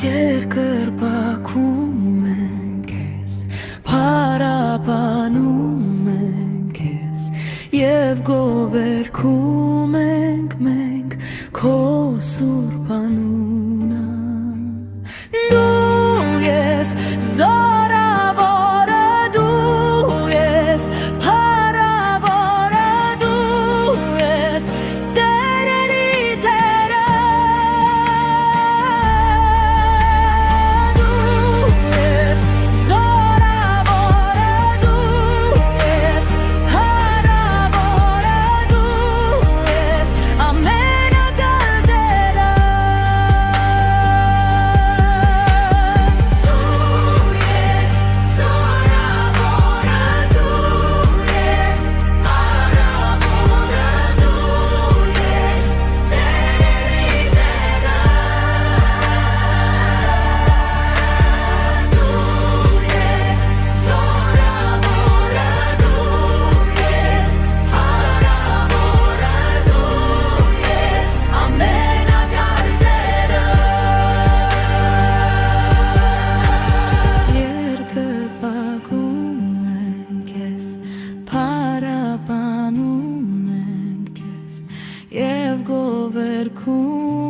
Երկրպագում ենք ես, պարապանում ենք ես, և գովերգում ենք մենք քո սուրբ անունը։ Դու ես զորավորը, դու ես փառավորը, դու ես տերերի տերը, դու ես զորավորը, դու ես փառավորը, դու ես ամենակալ տերը, դու ես զորավորը, դու ես փառավորը, դու ես տերերի տերը, դու ես զորավորը, դու ես փառավորը, դու ես ամենակալ տերը, երկրպագում ենք ես, փառաբանում ենք ես, և գովերգում